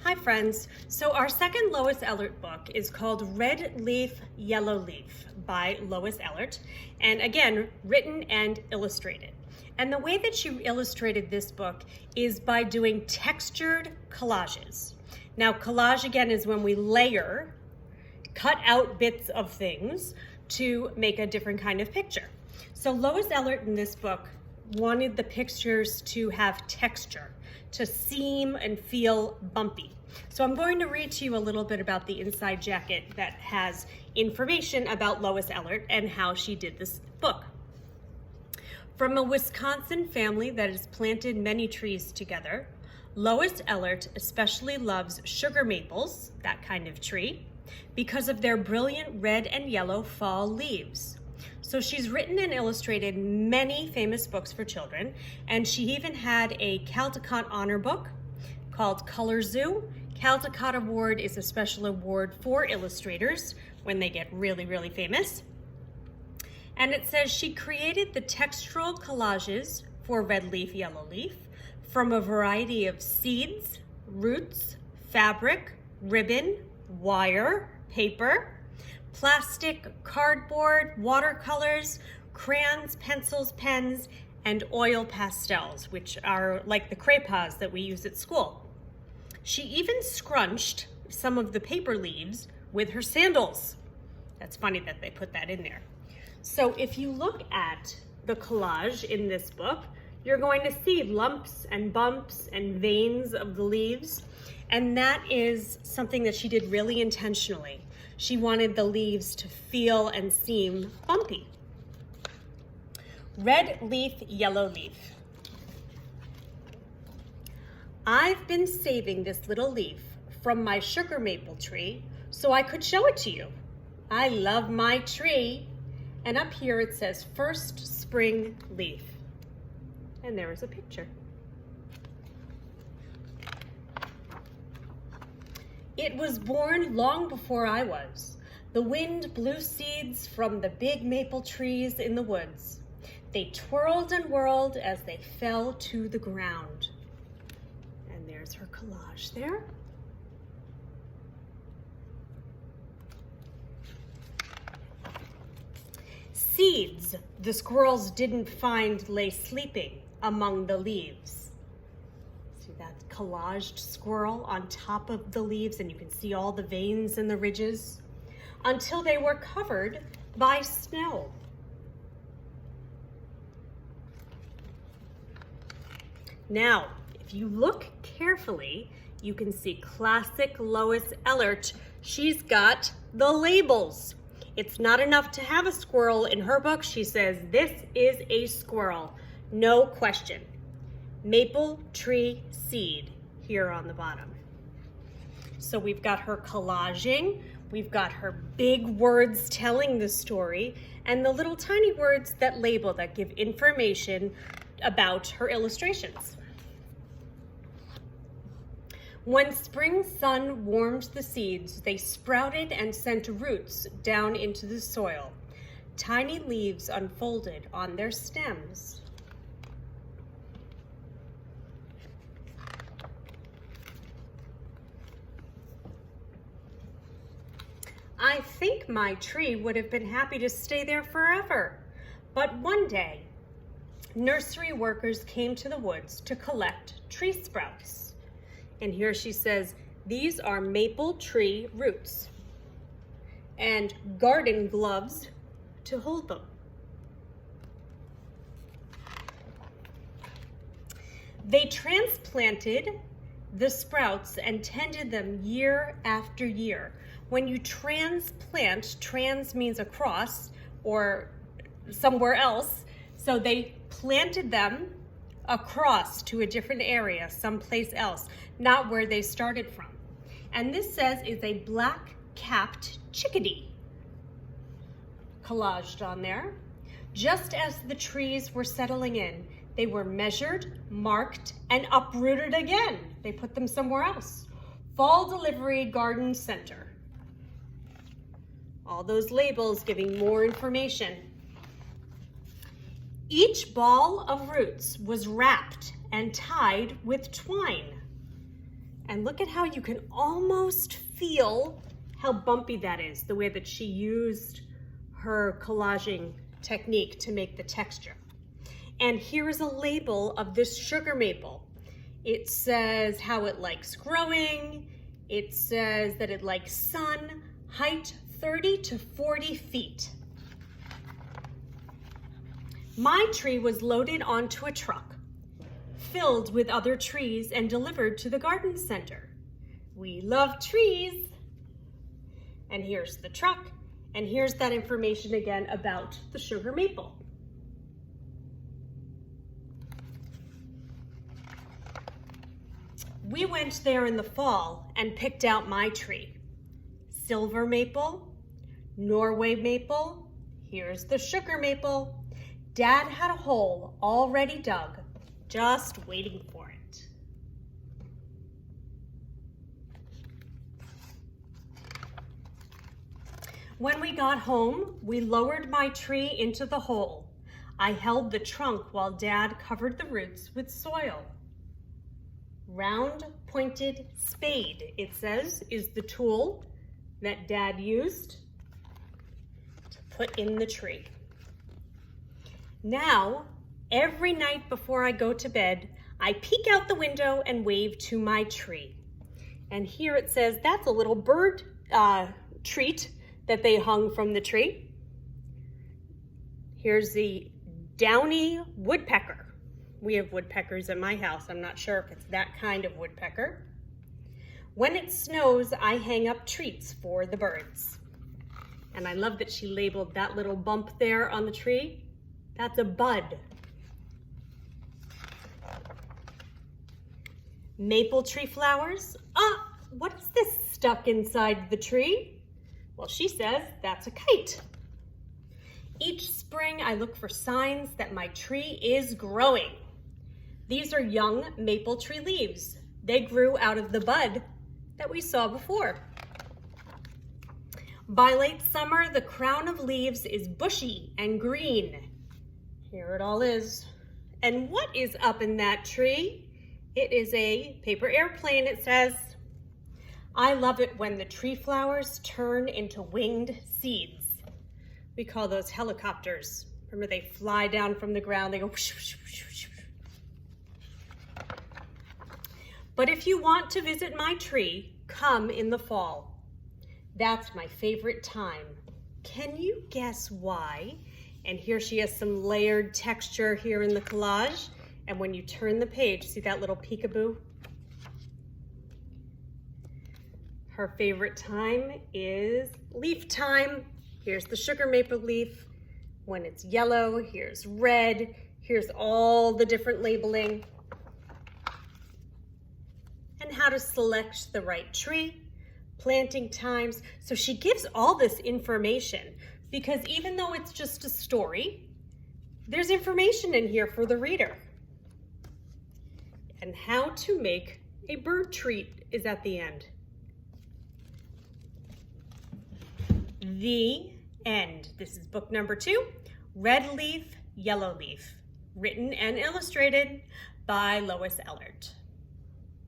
Hi friends. So our second Lois Ehlert book is called Red Leaf, Yellow Leaf by Lois Ehlert, and again, written and illustrated. And the way that she illustrated this book is by doing textured collages. Now, collage again is when we layer, cut out bits of things to make a different kind of picture. So Lois Ehlert in this book wanted the pictures to have texture, to seem and feel bumpy. So I'm going to read to you a little bit about the inside jacket that has information about Lois Ehlert and how she did this book. From a Wisconsin family that has planted many trees together, Lois Ehlert especially loves sugar maples, that kind of tree, because of their brilliant red and yellow fall leaves. So she's written and illustrated many famous books for children, and she even had a Caldecott honor book called Color Zoo. Caldecott Award is a special award for illustrators when they get really, really famous. And it says she created the textural collages for Red Leaf, Yellow Leaf from a variety of seeds, roots, fabric, ribbon, wire, paper, plastic, cardboard, watercolors, crayons, pencils, pens, and oil pastels, which are like the crayons that we use at school. She even scrunched some of the paper leaves with her sandals. That's funny that they put that in there. So if you look at the collage in this book, you're going to see lumps and bumps and veins of the leaves, and that is something that she did really intentionally. She wanted the leaves to feel and seem bumpy. Red leaf, yellow leaf. I've been saving this little leaf from my sugar maple tree so I could show it to you. I love my tree. And up here it says first spring leaf. And there is a picture. It was born long before I was. The wind blew seeds from the big maple trees in the woods. They twirled and whirled as they fell to the ground. And there's her collage there. Seeds the squirrels didn't find lay sleeping among the leaves. See that collaged squirrel on top of the leaves, and you can see all the veins and the ridges until they were covered by snow. Now, if you look carefully, you can see classic Lois Ehlert. She's got the labels. It's not enough to have a squirrel. In her book, she says, this is a squirrel, no question. Maple tree seed here on the bottom. So we've got her collaging, we've got her big words telling the story, and the little tiny words that label, that give information about her illustrations. When spring sun warmed the seeds, they sprouted and sent roots down into the soil. Tiny leaves unfolded on their stems. I think my tree would have been happy to stay there forever. But one day, nursery workers came to the woods to collect tree sprouts. And here she says, these are maple tree roots and garden gloves to hold them. They transplanted the sprouts and tended them year after year. When you transplant, trans means across or somewhere else, so they planted them across to a different area, someplace else, not where they started from. And this says is a black-capped chickadee collaged on there. Just as the trees were settling in, they were measured, marked, and uprooted again. They put them somewhere else. Fall Delivery Garden Center. All those labels giving more information. Each ball of roots was wrapped and tied with twine. And look at how you can almost feel how bumpy that is, the way that she used her collaging technique to make the texture. And here is a label of this sugar maple. It says how it likes growing. It says that it likes sun, height 30 to 40 feet. My tree was loaded onto a truck, filled with other trees and delivered to the garden center. We love trees. And here's the truck, and here's that information again about the sugar maple. We went there in the fall and picked out my tree. Silver maple, Norway maple, here's the sugar maple. Dad had a hole already dug, just waiting for it. When we got home, we lowered my tree into the hole. I held the trunk while Dad covered the roots with soil. Round pointed spade, it says, is the tool that Dad used to put in the tree. Now, every night before I go to bed, I peek out the window and wave to my tree. And here it says that's a little bird treat that they hung from the tree. Here's the downy woodpecker. We have woodpeckers at my house. I'm not sure if it's that kind of woodpecker. When it snows, I hang up treats for the birds. And I love that she labeled that little bump there on the tree. That's a bud. Maple tree flowers. What is this stuck inside the tree? Well, she says that's a kite. Each spring, I look for signs that my tree is growing. These are young maple tree leaves. They grew out of the bud that we saw before. By late summer, the crown of leaves is bushy and green. Here it all is. And what is up in that tree? It is a paper airplane, it says. I love it when the tree flowers turn into winged seeds. We call those helicopters. Remember, they fly down from the ground, they go whoosh, whoosh, whoosh, whoosh. But if you want to visit my tree, come in the fall. That's my favorite time. Can you guess why? And here she has some layered texture here in the collage. And when you turn the page, see that little peekaboo? Her favorite time is leaf time. Here's the sugar maple leaf. When it's yellow, here's red. Here's all the different labeling. And how to select the right tree, planting times. So she gives all this information because even though it's just a story, there's information in here for the reader. And how to make a bird treat is at the end. The end. This is book number 2, Red Leaf, Yellow Leaf, written and illustrated by Lois Ehlert.